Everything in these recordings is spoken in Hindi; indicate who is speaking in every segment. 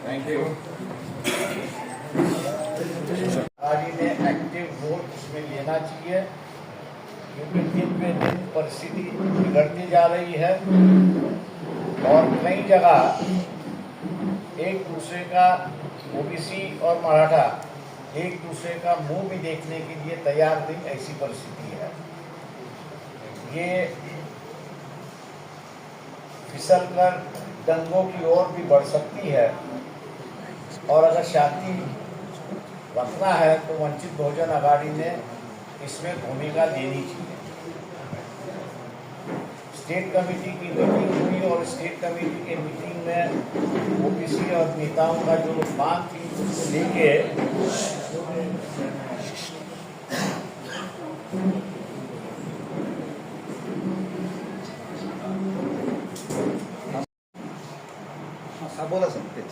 Speaker 1: Thank you. आगे ने एक्टिव वोट इसमें लेना चाहिए, क्योंकि दिन पे दिन परिस्थिति बिगड़ती जा रही है और कई जगह एक दूसरे का ओबीसी और मराठा एक दूसरे का मुंह भी देखने के लिए तैयार नहीं, ऐसी परिस्थिति है। ये फिसल कर दंगों की ओर भी बढ़ सकती है और अगर शांति रखना है तो वंचित बहुजन आघाड़ी ने इसमें भूमिका लेनी चाहिए। स्टेट कमेटी की मीटिंग हुई और स्टेट कमेटी के मीटिंग में ओबीसी और नेताओं का जो मांग थी उसको लेके
Speaker 2: बोला सकते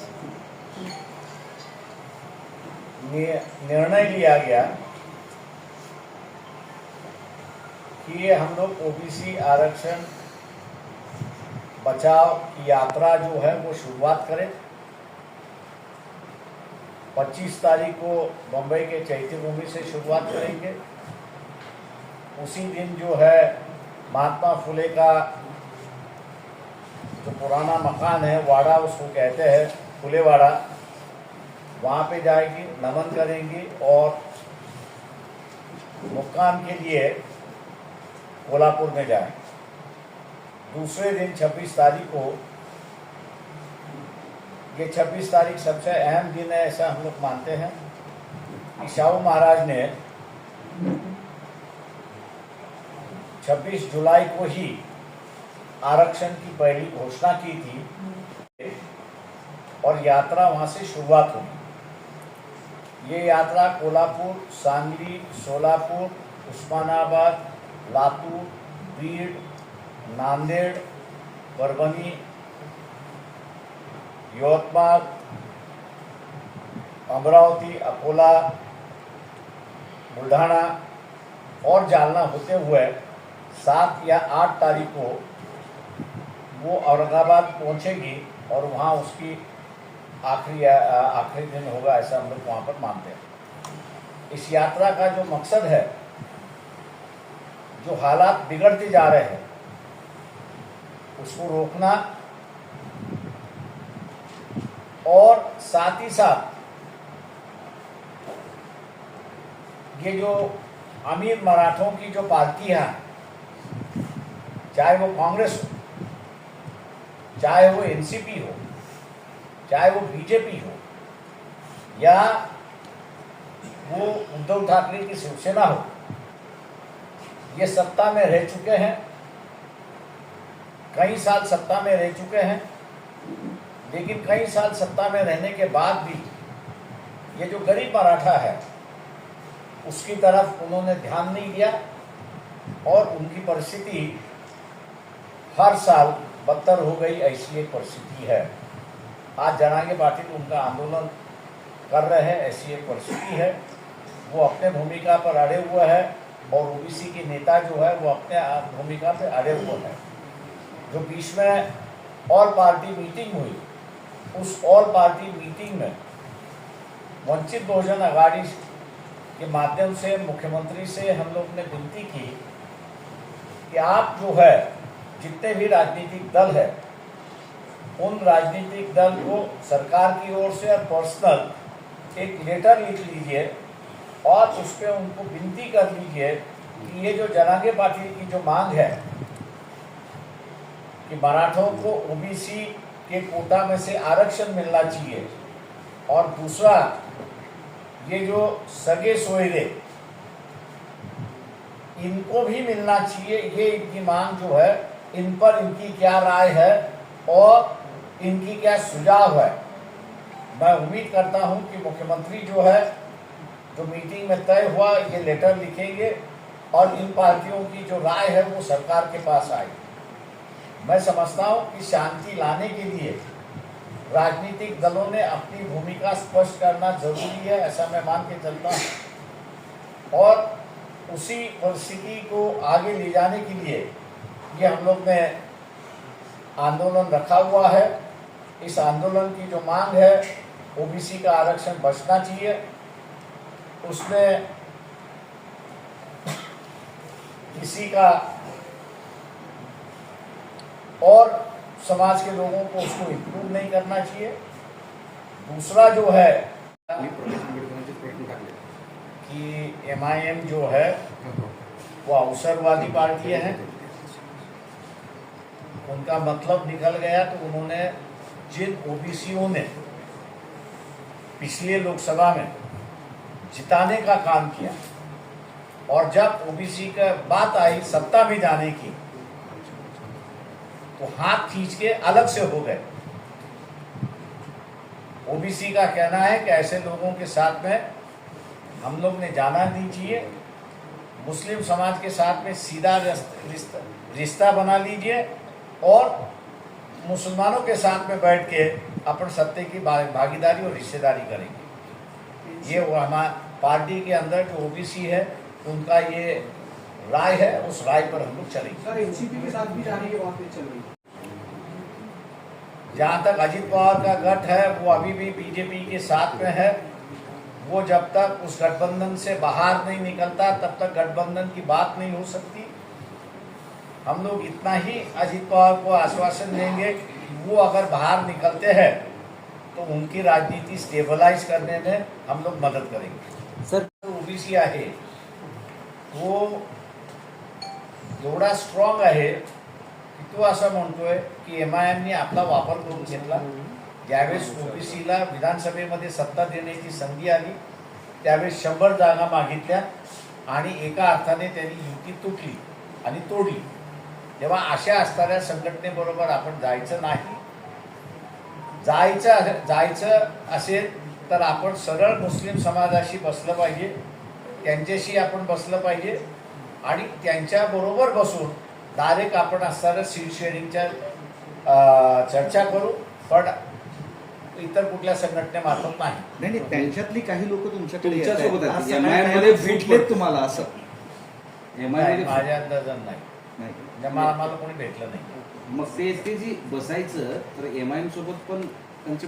Speaker 1: निर्णय लिया गया कि हम लोग ओबीसी आरक्षण बचाव की यात्रा जो है वो शुरुआत करें। 25 तारीख को बम्बई के चैत्य भूमि से शुरुआत करेंगे। उसी दिन जो है महात्मा फुले का जो पुराना मकान है, वाड़ा उसको कहते हैं, फुलेवाड़ा, वहाँ पे जाएगी, नमन करेंगी और मुक्काम के लिए कोल्हापुर में जाएंगे। दूसरे दिन 26 तारीख को, ये 26 तारीख सबसे अहम दिन है ऐसा हम लोग मानते हैं कि शाहू महाराज ने 26 जुलाई को ही आरक्षण की पहली घोषणा की थी और यात्रा वहां से शुरुआत हुई। ये यात्रा कोल्हापुर, सांगली, सोलापुर, उस्मानाबाद, लातूर, बीड, नांदेड़, परभणी, यवतमाळ, अमरावती, अकोला, बुल्ढाणा और जालना होते हुए 7 या 8 तारीख को वो औरंगाबाद पहुंचेगी और वहाँ उसकी आखिरी दिन होगा, ऐसा हम लोग वहाँ पर मानते हैं। इस यात्रा का जो मकसद है, जो हालात बिगड़ते जा रहे हैं उसको रोकना और साथ ही साथ ये जो अमीर मराठों की जो पार्टियां, चाहे वो कांग्रेस हो, चाहे वो एनसीपी हो, चाहे वो बीजेपी हो या वो उद्धव ठाकरे की शिवसेना हो, ये सत्ता में रह चुके हैं, कई साल सत्ता में रह चुके हैं, लेकिन कई साल सत्ता में रहने के बाद भी ये जो गरीब मराठा है उसकी तरफ उन्होंने ध्यान नहीं दिया और उनकी परिस्थिति हर साल बदतर हो गई, ऐसी एक परिस्थिति है। आज जनांगे पार्टी तो उनका आंदोलन कर रहे हैं, ऐसी एक परिस्थिति है। वो अपने भूमिका पर अड़े हुए हैं और ओबीसी के नेता जो है वो अपने भूमिका पर अड़े हुए हैं। जो बीच में ऑल पार्टी मीटिंग हुई, उस ऑल पार्टी मीटिंग में वंचित बहुजन आघाड़ी के माध्यम से मुख्यमंत्री से हम लोग ने विनती की कि आप जो है जितने भी राजनीतिक दल है उन राजनीतिक दल को सरकार की ओर से और पर्सनल एक लेटर लिख लीजिए और उस पर उनको विनती कर लीजिए कि ये जो जनांगे पार्टी की जो मांग है कि मराठों को ओबीसी के कोटा में से आरक्षण मिलना चाहिए और दूसरा ये जो सगे सोयरे इनको भी मिलना चाहिए, ये इनकी मांग जो है, इन पर इनकी क्या राय है और इनकी क्या सुझाव है। मैं उम्मीद करता हूं कि मुख्यमंत्री जो है, जो मीटिंग में तय हुआ, ये लेटर लिखेंगे और इन पार्टियों की जो राय है वो सरकार के पास आएगी। मैं समझता हूं कि शांति लाने के लिए राजनीतिक दलों ने अपनी भूमिका स्पष्ट करना जरूरी है, ऐसा मैं मान के चलता हूं। और उसी परिस्थिति को आगे ले जाने के लिए ये हम लोग ने आंदोलन रखा हुआ है। इस आंदोलन की जो मांग है, ओबीसी का आरक्षण बचना चाहिए, उसमें किसी का और समाज के लोगों को उसको इम्प्रूव नहीं करना चाहिए। दूसरा जो है कि एमआईएम जो है वो अवसरवादी पार्टी है, उनका मतलब निकल गया। तो उन्होंने जिन ओबीसीओं ने पिछले लोकसभा में जिताने का काम किया और जब ओबीसी का बात आई सत्ता में जाने की तो हाथ खींच के अलग से हो गए। ओबीसी का कहना है कि ऐसे लोगों के साथ में हम लोग ने जाना नहीं चाहिए। मुस्लिम समाज के साथ में सीधा रिश्ता बना लीजिए और मुसलमानों के साथ में बैठ के अपन सत्ते की भागीदारी और हिस्सेदारी करेंगे। ये वो हमारे पार्टी के अंदर जो ओबीसी है उनका ये राय है, उस राय पर हम लोग चलेंगे।
Speaker 3: सर, एनसीपी के साथ भी जाने की बात चल रही है।
Speaker 1: जहाँ तक अजित पवार का गठ है वो अभी भी बीजेपी के साथ में है। वो जब तक उस गठबंधन से बाहर नहीं निकलता तब तक गठबंधन की बात नहीं हो सकती। हम लोग इतना ही अजित पवार को आश्वासन देंगे कि वो अगर बाहर निकलते हैं तो उनकी राजनीति स्टेबलाइज करने में हम लोग मदत करेंगे।
Speaker 2: सर
Speaker 1: ओबीसी आहे वो एवढा स्ट्रॉंग आहे की तो असं म्हणतोय की एमआयएमने आपला वापर करून घेतला। ज्यावेळेस ओबीसीला विधानसभेमध्ये सत्ता देण्याची संधी आली त्यावेळेस 100 जागा मागितल्या आणि एका अर्थाने त्यांनी युती तुटली आणि तोडली। तेव्हा अशा असणाऱ्या संघटनेबरोबर आपण जायचं नाही। जायचं असेल तर आपण सरळ मुस्लिम समाजाशी बसलं पाहिजे, त्यांच्याशी आपण बसलं पाहिजे आणि त्यांच्याबरोबर बसून डायरेक्ट आपण असणाऱ्या सीट शेअरिंगच्या चर्चा करू, पण इतर कुठल्या संघटनेमार्फत नाही।
Speaker 2: नाही नाही, त्यांच्यातली काही लोक तुमच्याकडे
Speaker 4: तुमच्यासोबत आहेत.
Speaker 2: असं
Speaker 4: MIM
Speaker 2: काही
Speaker 4: मध्ये
Speaker 2: भेटलेत तुम्हाला असं?
Speaker 1: नाही, माझ्या अंदाजान नाही,
Speaker 2: नाही
Speaker 1: म्हणजे आम्हाला कोणी भेटलं नाही।
Speaker 4: मग ते जी बसायचं तर एमआयएम सोबत पण त्यांचे